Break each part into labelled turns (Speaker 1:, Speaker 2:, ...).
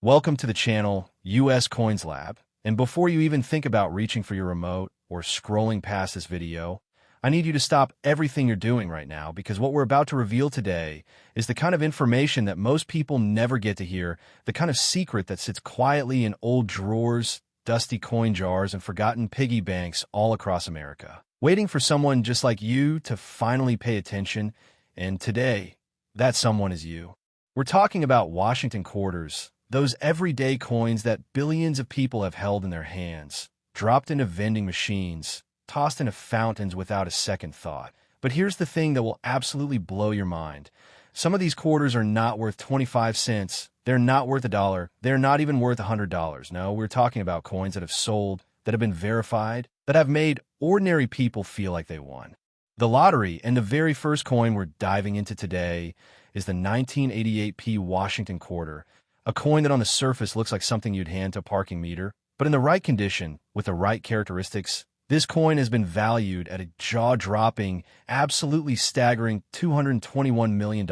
Speaker 1: Welcome to the channel, US Coins Lab. And before you even think about reaching for your remote or scrolling past this video, I need you to stop everything you're doing right now because what we're about to reveal today is the kind of information that most people never get to hear, the kind of secret that sits quietly in old drawers, dusty coin jars, and forgotten piggy banks all across America, waiting for someone just like you to finally pay attention. And today, that someone is you. We're talking about Washington quarters, those everyday coins that billions of people have held in their hands, dropped into vending machines, tossed into fountains without a second thought. But here's the thing that will absolutely blow your mind. Some of these quarters are not worth 25 cents. They're not worth $1. They're not even worth $100. No, we're talking about coins that have sold, that have been verified, that have made ordinary people feel like they won. The lottery, and the very first coin we're diving into today is the 1988p Washington quarter, a coin that on the surface looks like something you'd hand to a parking meter, but in the right condition, with the right characteristics, this coin has been valued at a jaw-dropping, absolutely staggering $221 million.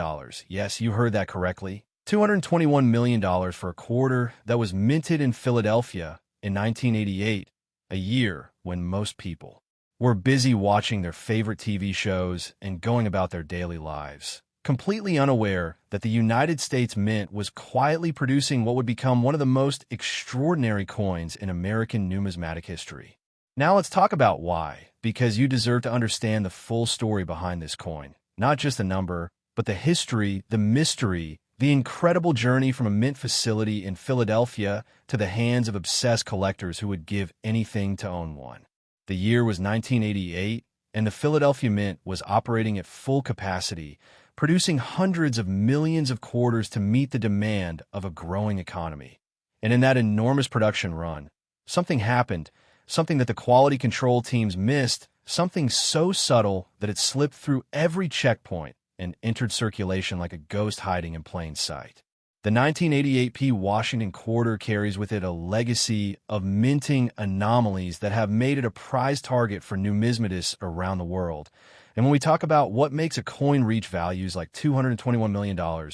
Speaker 1: Yes, you heard that correctly. $221 million for a quarter that was minted in Philadelphia in 1988, a year when most people were busy watching their favorite TV shows and going about their daily lives, completely unaware that the United States Mint was quietly producing what would become one of the most extraordinary coins in American numismatic history. Now let's talk about why, because you deserve to understand the full story behind this coin. Not just the number, but the history, the mystery, the incredible journey from a mint facility in Philadelphia to the hands of obsessed collectors who would give anything to own one. The year was 1988, and the Philadelphia Mint was operating at full capacity, producing hundreds of millions of quarters to meet the demand of a growing economy. And in that enormous production run, something happened, something that the quality control teams missed, something so subtle that it slipped through every checkpoint and entered circulation like a ghost hiding in plain sight. The 1988p Washington quarter carries with it a legacy of minting anomalies that have made it a prize target for numismatists around the world. And when we talk about what makes a coin reach values like $221 million,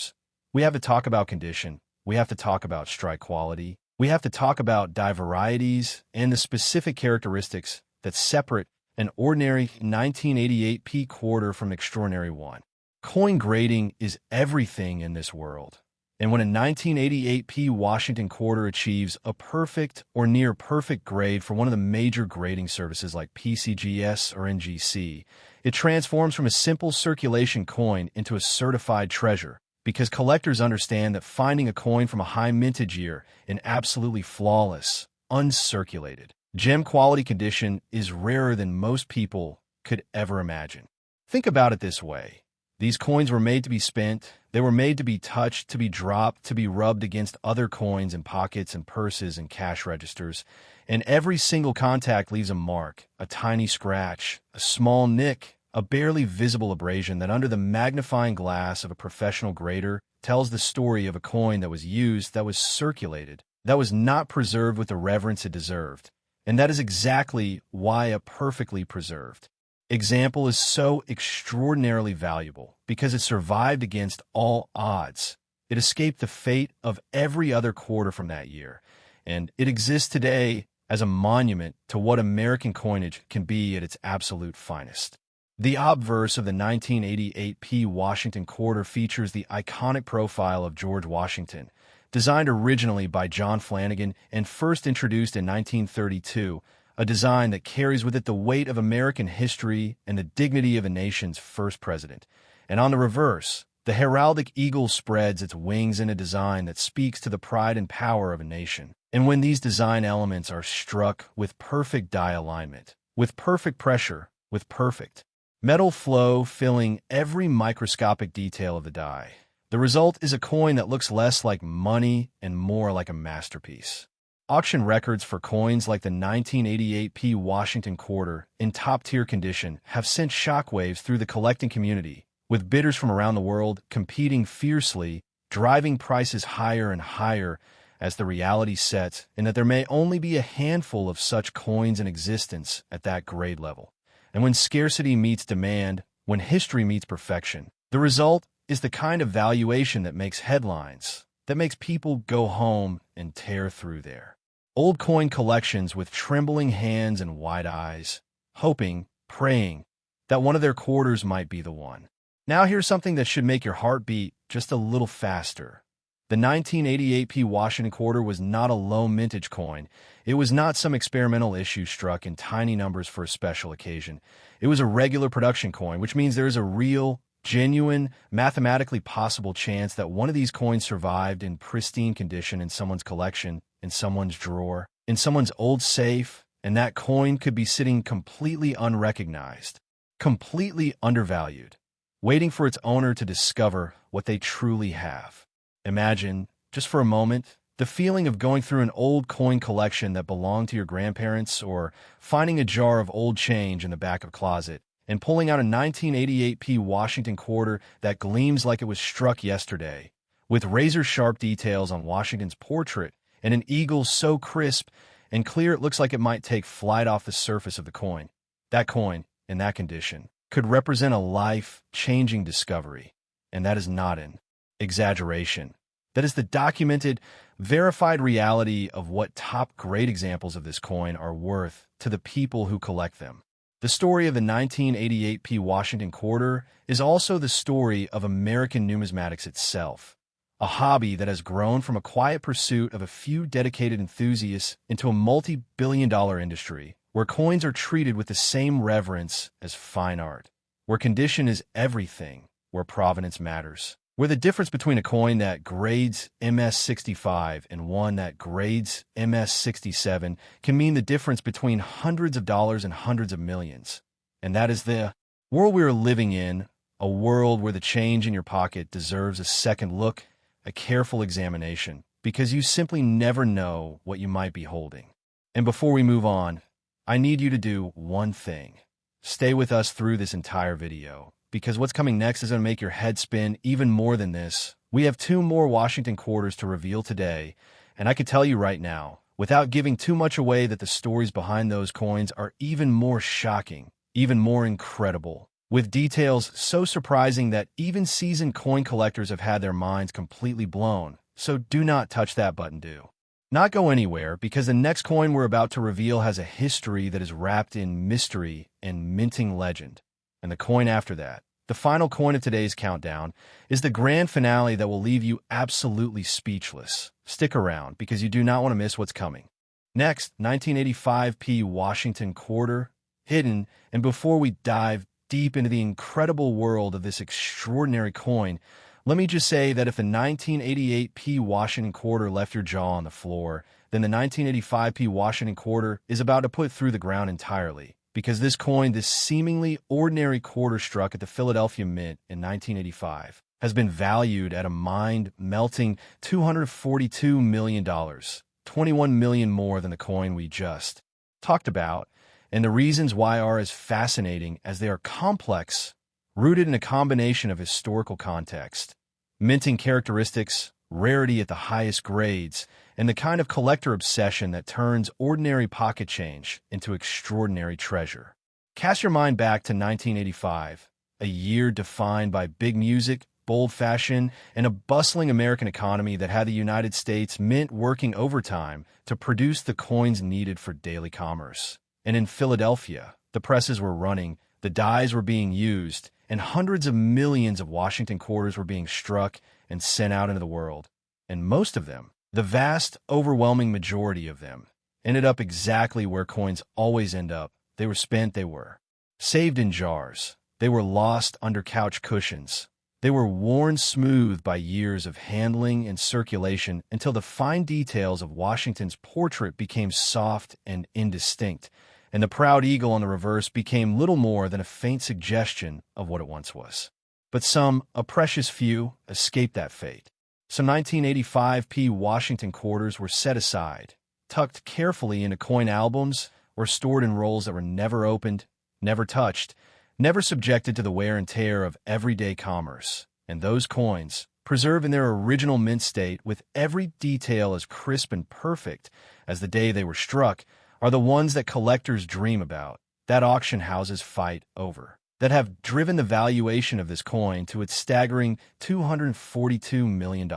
Speaker 1: we have to talk about condition, we have to talk about strike quality, we have to talk about die varieties and the specific characteristics that separate an ordinary 1988p quarter from an extraordinary one. Coin grading is everything in this world. And when a 1988p Washington quarter achieves a perfect or near perfect grade for one of the major grading services like PCGS or NGC, it transforms from a simple circulation coin into a certified treasure, because collectors understand that finding a coin from a high mintage year in absolutely flawless, uncirculated, gem quality condition is rarer than most people could ever imagine. Think about it this way. These coins were made to be spent, they were made to be touched, to be dropped, to be rubbed against other coins in pockets and purses and cash registers, and every single contact leaves a mark, a tiny scratch, a small nick, a barely visible abrasion that under the magnifying glass of a professional grader tells the story of a coin that was used, that was circulated, that was not preserved with the reverence it deserved. And that is exactly why a perfectly preserved example is so extraordinarily valuable, because it survived against all odds. It escaped the fate of every other quarter from that year, and it exists today as a monument to what American coinage can be at its absolute finest. The obverse of the 1988p Washington quarter features the iconic profile of George Washington, designed originally by John Flanagan and first introduced in 1932, a design that carries with it the weight of American history and the dignity of a nation's first president. And on the reverse, the heraldic eagle spreads its wings in a design that speaks to the pride and power of a nation. And when these design elements are struck with perfect die alignment, with perfect pressure, with perfect metal flow filling every microscopic detail of the die, the result is a coin that looks less like money and more like a masterpiece. Auction records for coins like the 1988p Washington quarter in top-tier condition have sent shockwaves through the collecting community, with bidders from around the world competing fiercely, driving prices higher and higher as the reality sets in that there may only be a handful of such coins in existence at that grade level. And when scarcity meets demand, when history meets perfection, the result is the kind of valuation that makes headlines, that makes people go home and tear through there. Old coin collections with trembling hands and wide eyes, hoping, praying, that one of their quarters might be the one. Now here's something that should make your heart beat just a little faster. The 1988p Washington quarter was not a low mintage coin. It was not some experimental issue struck in tiny numbers for a special occasion. It was a regular production coin, which means there is a real, genuine, mathematically possible chance that one of these coins survived in pristine condition in someone's collection, in someone's drawer, in someone's old safe, and that coin could be sitting completely unrecognized, completely undervalued, waiting for its owner to discover what they truly have. Imagine, just for a moment, the feeling of going through an old coin collection that belonged to your grandparents, or finding a jar of old change in the back of a closet and pulling out a 1988p Washington quarter that gleams like it was struck yesterday, with razor-sharp details on Washington's portrait and an eagle so crisp and clear it looks like it might take flight off the surface of the coin. That coin, in that condition, could represent a life-changing discovery, and that is not an exaggeration. That is the documented, verified reality of what top great examples of this coin are worth to the people who collect them. The story of the 1988p Washington quarter is also the story of American numismatics itself, a hobby that has grown from a quiet pursuit of a few dedicated enthusiasts into a multi-billion-dollar industry, where coins are treated with the same reverence as fine art, where condition is everything, where provenance matters, where the difference between a coin that grades MS-65 and one that grades MS-67 can mean the difference between hundreds of dollars and hundreds of millions. And that is the world we are living in, a world where the change in your pocket deserves a second look, a careful examination, because you simply never know what you might be holding. And before we move on, I need you to do one thing. Stay with us through this entire video, because what's coming next is going to make your head spin even more than this. We have 2 more Washington quarters to reveal today, and I can tell you right now, without giving too much away, that the stories behind those coins are even more shocking, even more incredible, with details so surprising that even seasoned coin collectors have had their minds completely blown. So do not touch that button, do not go anywhere, because the next coin we're about to reveal has a history that is wrapped in mystery and minting legend. And the coin after that, the final coin of today's countdown, is the grand finale that will leave you absolutely speechless. Stick around, because you do not want to miss what's coming. Next, 1985p Washington quarter, hidden, and before we dive deep into the incredible world of this extraordinary coin, let me just say that if the 1988p Washington quarter left your jaw on the floor, then the 1985p Washington quarter is about to put through the ground entirely. Because this coin, this seemingly ordinary quarter struck at the Philadelphia Mint in 1985, has been valued at a mind-melting $242 million, $21 million more than the coin we just talked about. And the reasons why are as fascinating as they are complex, rooted in a combination of historical context, minting characteristics, rarity at the highest grades, and the kind of collector obsession that turns ordinary pocket change into extraordinary treasure. Cast your mind back to 1985, a year defined by big music, bold fashion, and a bustling American economy that had the United States Mint working overtime to produce the coins needed for daily commerce. And in Philadelphia, the presses were running, the dies were being used, and hundreds of millions of Washington quarters were being struck and sent out into the world. And most of them, the vast, overwhelming majority of them, ended up exactly where coins always end up. They were spent, they were saved in jars, they were lost under couch cushions, they were worn smooth by years of handling and circulation until the fine details of Washington's portrait became soft and indistinct, and the proud eagle on the reverse became little more than a faint suggestion of what it once was. But some, a precious few, escaped that fate. Some 1985p Washington quarters were set aside, tucked carefully into coin albums, or stored in rolls that were never opened, never touched, never subjected to the wear and tear of everyday commerce. And those coins, preserved in their original mint state with every detail as crisp and perfect as the day they were struck, are the ones that collectors dream about, that auction houses fight over, that have driven the valuation of this coin to its staggering $242 million.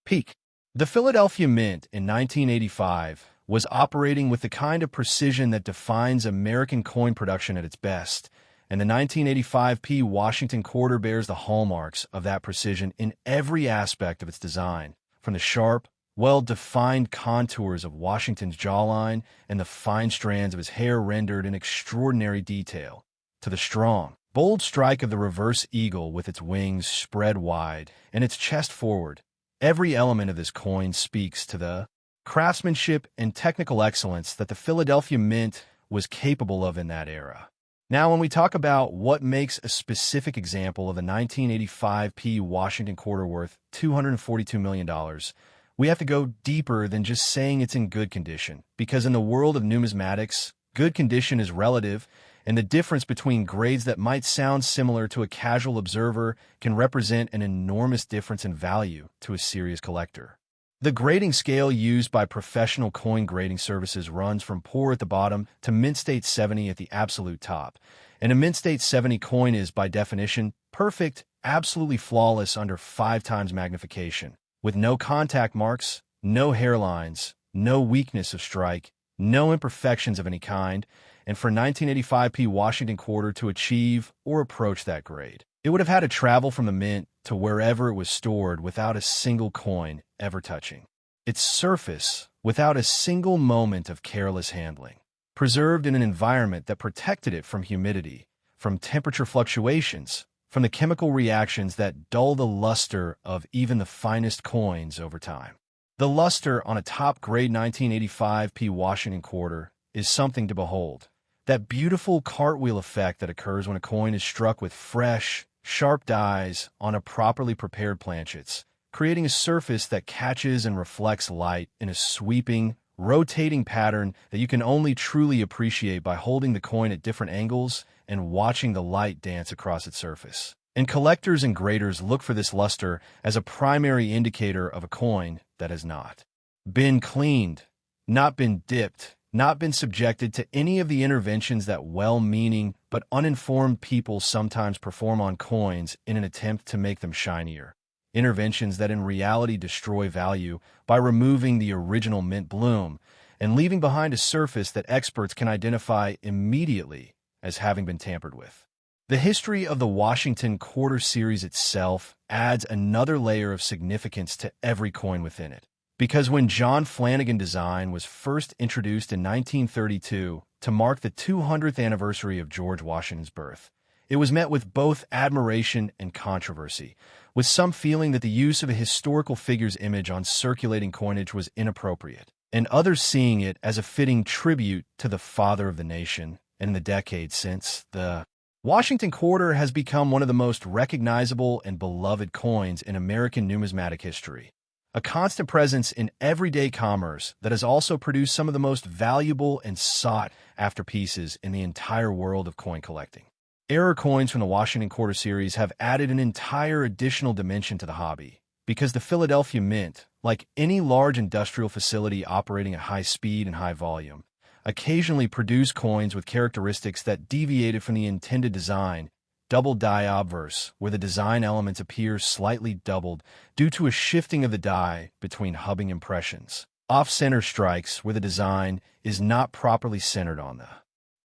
Speaker 1: Peak. The Philadelphia Mint in 1985 was operating with the kind of precision that defines American coin production at its best, and the 1985 P Washington quarter bears the hallmarks of that precision in every aspect of its design, from the sharp, well-defined contours of Washington's jawline and the fine strands of his hair rendered in extraordinary detail, to the strong, bold strike of the reverse eagle with its wings spread wide and its chest forward. Every element of this coin speaks to the craftsmanship and technical excellence that the Philadelphia Mint was capable of in that era. Now, when we talk about what makes a specific example of a 1985 P Washington quarter worth $242 million, we have to go deeper than just saying it's in good condition, because in the world of numismatics, good condition is relative, and the difference between grades that might sound similar to a casual observer can represent an enormous difference in value to a serious collector. The grading scale used by professional coin grading services runs from poor at the bottom to mint state 70 at the absolute top, and a mint state 70 coin is, by definition, perfect, absolutely flawless under 5 times magnification, with no contact marks, no hairlines, no weakness of strike, no imperfections of any kind, and for 1985 P Washington quarter to achieve or approach that grade, it would have had to travel from the mint to wherever it was stored without a single coin ever touching its surface, without a single moment of careless handling, preserved in an environment that protected it from humidity, from temperature fluctuations, from the chemical reactions that dull the luster of even the finest coins over time. The luster on a top-grade 1985 P Washington quarter is something to behold. That beautiful cartwheel effect that occurs when a coin is struck with fresh, sharp dies on a properly prepared planchets, creating a surface that catches and reflects light in a sweeping, rotating pattern that you can only truly appreciate by holding the coin at different angles and watching the light dance across its surface. And collectors and graders look for this luster as a primary indicator of a coin that has not been cleaned, not been dipped, not been subjected to any of the interventions that well-meaning but uninformed people sometimes perform on coins in an attempt to make them shinier. Interventions that in reality destroy value by removing the original mint bloom and leaving behind a surface that experts can identify immediately as having been tampered with. The history of the Washington Quarter Series itself adds another layer of significance to every coin within it. Because when John Flanagan design was first introduced in 1932 to mark the 200th anniversary of George Washington's birth, it was met with both admiration and controversy, with some feeling that the use of a historical figure's image on circulating coinage was inappropriate, and others seeing it as a fitting tribute to the father of the nation. And in the decades since, the Washington quarter has become one of the most recognizable and beloved coins in American numismatic history, a constant presence in everyday commerce that has also produced some of the most valuable and sought-after pieces in the entire world of coin collecting. Error coins from the Washington Quarter Series have added an entire additional dimension to the hobby, because the Philadelphia Mint, like any large industrial facility operating at high speed and high volume, occasionally produced coins with characteristics that deviated from the intended design. Double die obverse, where the design elements appear slightly doubled due to a shifting of the die between hubbing impressions. Off-center strikes, where the design is not properly centered on the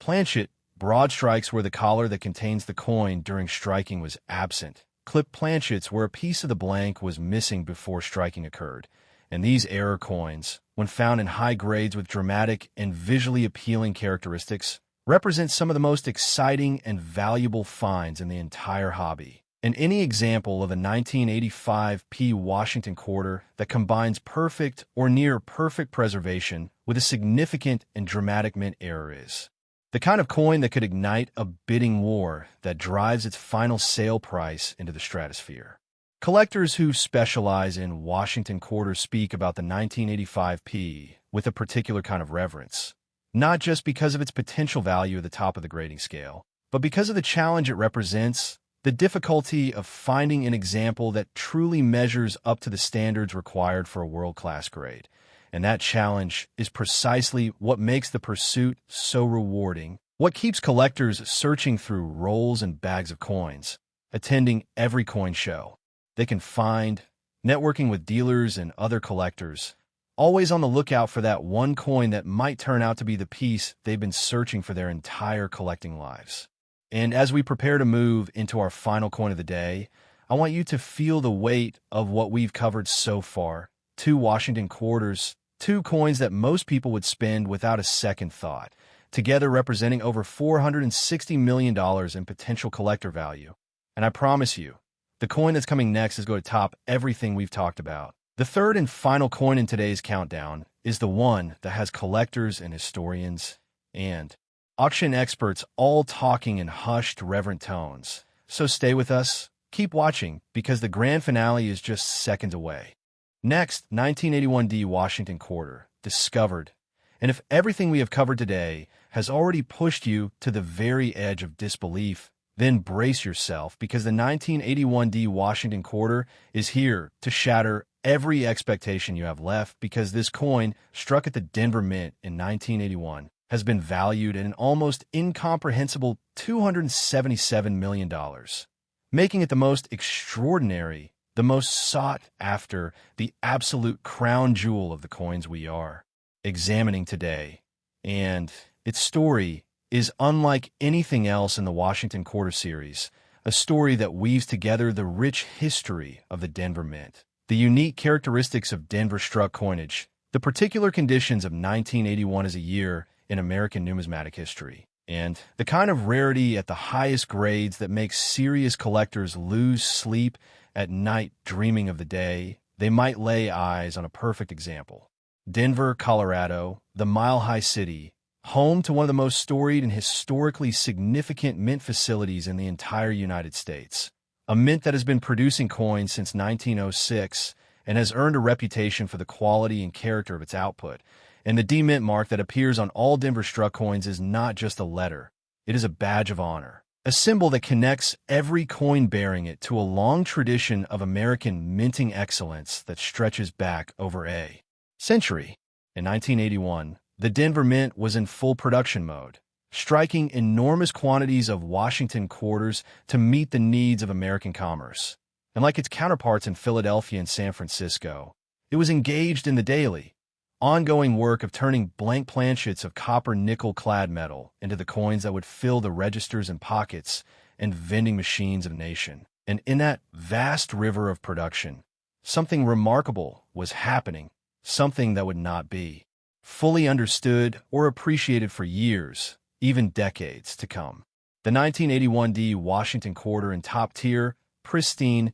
Speaker 1: planchet. Broad strikes where the collar that contains the coin during striking was absent. Clipped planchets where a piece of the blank was missing before striking occurred. And these error coins, when found in high grades with dramatic and visually appealing characteristics, represent some of the most exciting and valuable finds in the entire hobby. And any example of a 1985 P Washington quarter that combines perfect or near perfect preservation with a significant and dramatic mint error is the kind of coin that could ignite a bidding war that drives its final sale price into the stratosphere. Collectors who specialize in Washington quarters speak about the 1985 P with a particular kind of reverence, not just because of its potential value at the top of the grading scale, but because of the challenge it represents, the difficulty of finding an example that truly measures up to the standards required for a world-class grade. And that challenge is precisely what makes the pursuit so rewarding, what keeps collectors searching through rolls and bags of coins, attending every coin show they can find, networking with dealers and other collectors, always on the lookout for that one coin that might turn out to be the piece they've been searching for their entire collecting lives. And as we prepare to move into our final coin of the day, I want you to feel the weight of what we've covered so far. 2 Washington quarters, 2 coins that most people would spend without a second thought, together representing over $460 million in potential collector value. And I promise you, the coin that's coming next is going to top everything we've talked about. The third and final coin in today's countdown is the one that has collectors and historians and auction experts all talking in hushed, reverent tones. So stay with us, keep watching, because the grand finale is just seconds away. Next, 1981D Washington Quarter, discovered. And if everything we have covered today has already pushed you to the very edge of disbelief, then brace yourself, because the 1981D Washington Quarter is here to shatter every expectation you have left, because this coin, struck at the Denver Mint in 1981, has been valued at an almost incomprehensible $277 million, making it the most extraordinary, the most sought after, the absolute crown jewel of the coins we are examining today. And its story is unlike anything else in the Washington Quarter series, a story that weaves together the rich history of the Denver Mint, the unique characteristics of Denver-struck coinage, the particular conditions of 1981 as a year in American numismatic history, and the kind of rarity at the highest grades that makes serious collectors lose sleep at night dreaming of the day they might lay eyes on a perfect example. Denver, Colorado, the mile-high city, home to one of the most storied and historically significant mint facilities in the entire United States. A mint that has been producing coins since 1906 and has earned a reputation for the quality and character of its output. And the D-Mint mark that appears on all Denver-struck coins is not just a letter. It is a badge of honor, a symbol that connects every coin bearing it to a long tradition of American minting excellence that stretches back over a century. In 1981, the Denver Mint was in full production mode, striking enormous quantities of Washington quarters to meet the needs of American commerce. And like its counterparts in Philadelphia and San Francisco, it was engaged in the daily, ongoing work of turning blank planchets of copper-nickel-clad metal into the coins that would fill the registers and pockets and vending machines of the nation. And in that vast river of production, something remarkable was happening, something that would not be fully understood or appreciated for years, even decades to come. The 1981D Washington Quarter in top-tier, pristine,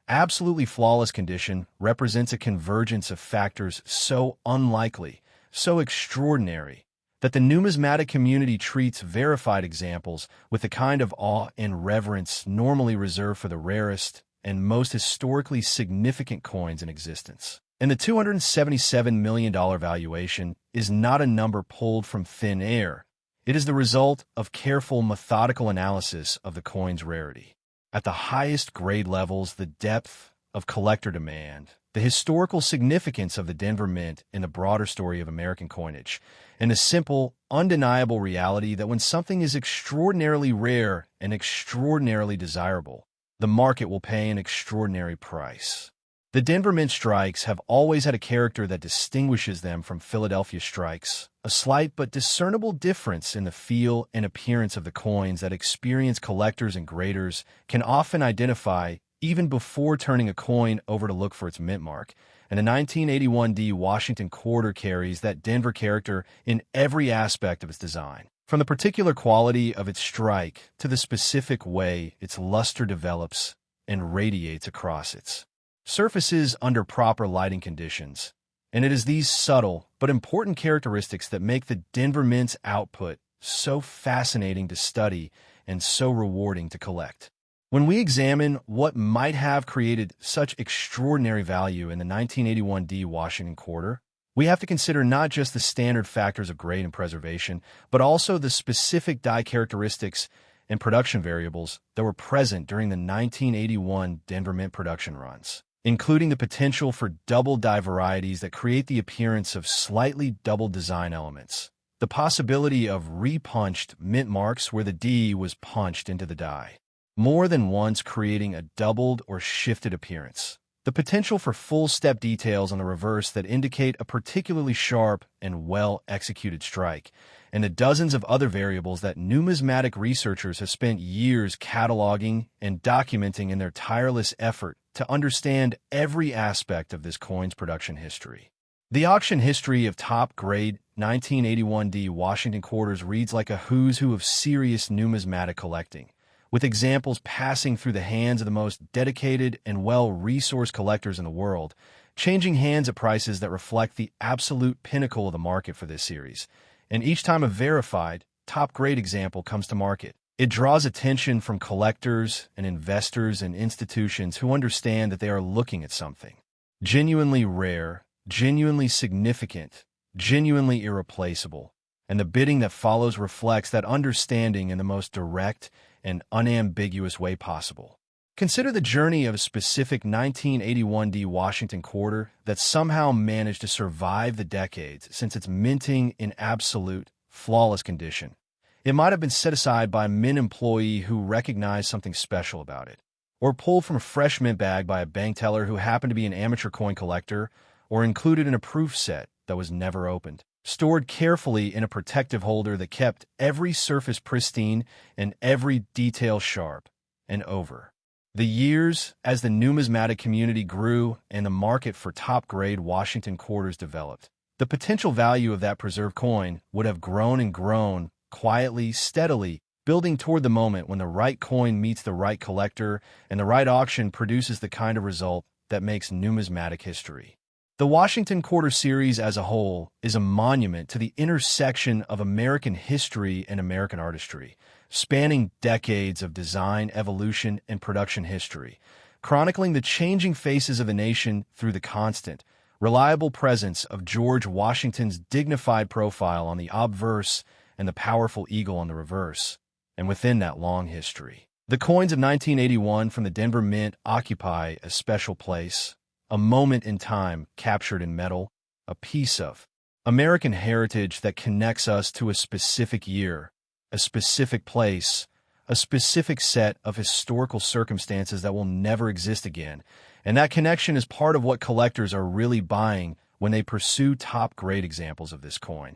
Speaker 1: absolutely flawless condition represents a convergence of factors so unlikely, so extraordinary, that the numismatic community treats verified examples with the kind of awe and reverence normally reserved for the rarest and most historically significant coins in existence. And the $277 million valuation is not a number pulled from thin air. It is the result of careful, methodical analysis of the coin's rarity. At the highest grade levels, the depth of collector demand, the historical significance of the Denver Mint in the broader story of American coinage, and the simple, undeniable reality that when something is extraordinarily rare and extraordinarily desirable, the market will pay an extraordinary price. The Denver Mint strikes have always had a character that distinguishes them from Philadelphia strikes, a slight but discernible difference in the feel and appearance of the coins that experienced collectors and graders can often identify even before turning a coin over to look for its mint mark. And the 1981D Washington Quarter carries that Denver character in every aspect of its design, from the particular quality of its strike to the specific way its luster develops and radiates across its surfaces under proper lighting conditions. And it is these subtle but important characteristics that make the Denver Mint's output so fascinating to study and so rewarding to collect. When we examine what might have created such extraordinary value in the 1981D Washington Quarter, we have to consider not just the standard factors of grade and preservation, but also the specific die characteristics and production variables that were present during the 1981 Denver Mint production runs, including the potential for double die varieties that create the appearance of slightly double design elements, the possibility of repunched mint marks where the D was punched into the die, more than once creating a doubled or shifted appearance, the potential for full step details on the reverse that indicate a particularly sharp and well-executed strike, and the dozens of other variables that numismatic researchers have spent years cataloging and documenting in their tireless effort to understand every aspect of this coin's production history. The auction history of top-grade 1981D Washington quarters reads like a who's who of serious numismatic collecting, with examples passing through the hands of the most dedicated and well-resourced collectors in the world, changing hands at prices that reflect the absolute pinnacle of the market for this series. And each time a verified, top-grade example comes to market, it draws attention from collectors and investors and institutions who understand that they are looking at something genuinely rare, genuinely significant, genuinely irreplaceable, and the bidding that follows reflects that understanding in the most direct and unambiguous way possible. Consider the journey of a specific 1981D Washington quarter that somehow managed to survive the decades since its minting in absolute, flawless condition. It might have been set aside by a mint employee who recognized something special about it, or pulled from a fresh mint bag by a bank teller who happened to be an amateur coin collector, or included in a proof set that was never opened, stored carefully in a protective holder that kept every surface pristine and every detail sharp. And over the years, as the numismatic community grew and the market for top-grade Washington quarters developed, the potential value of that preserved coin would have grown and grown, quietly, steadily, building toward the moment when the right coin meets the right collector and the right auction produces the kind of result that makes numismatic history. The Washington Quarter series as a whole is a monument to the intersection of American history and American artistry, spanning decades of design, evolution, and production history, chronicling the changing faces of the nation through the constant, reliable presence of George Washington's dignified profile on the obverse and the powerful eagle on the reverse, and within that long history. The coins of 1981 from the Denver Mint occupy a special place, a moment in time captured in metal, a piece of American heritage that connects us to a specific year, a specific place, a specific set of historical circumstances that will never exist again. And that connection is part of what collectors are really buying when they pursue top-grade examples of this coin.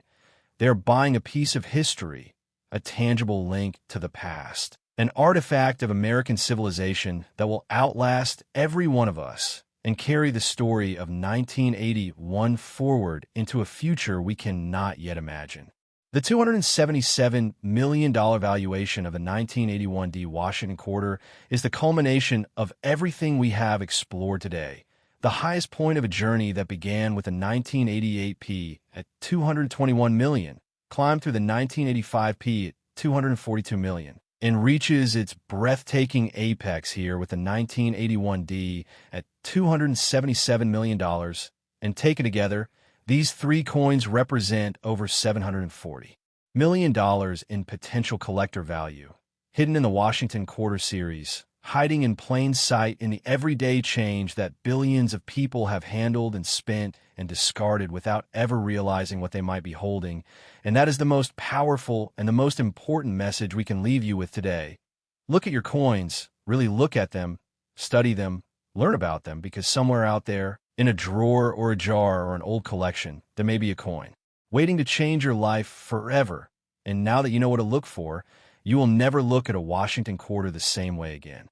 Speaker 1: They are buying a piece of history, a tangible link to the past, an artifact of American civilization that will outlast every one of us and carry the story of 1981 forward into a future we cannot yet imagine. The $277 million valuation of the 1981D Washington quarter is the culmination of everything we have explored today, the highest point of a journey that began with the 1988P at $221 million, climbed through the 1985P at $242 million, and reaches its breathtaking apex here with the 1981D at $277 million, and taken together, these three coins represent over $740 million in potential collector value, hidden in the Washington Quarter series, hiding in plain sight in the everyday change that billions of people have handled and spent and discarded without ever realizing what they might be holding. And that is the most powerful and the most important message we can leave you with today. Look at your coins, really look at them, study them, learn about them, because somewhere out there, in a drawer or a jar or an old collection, there may be a coin waiting to change your life forever. And now that you know what to look for, you will never look at a Washington quarter the same way again.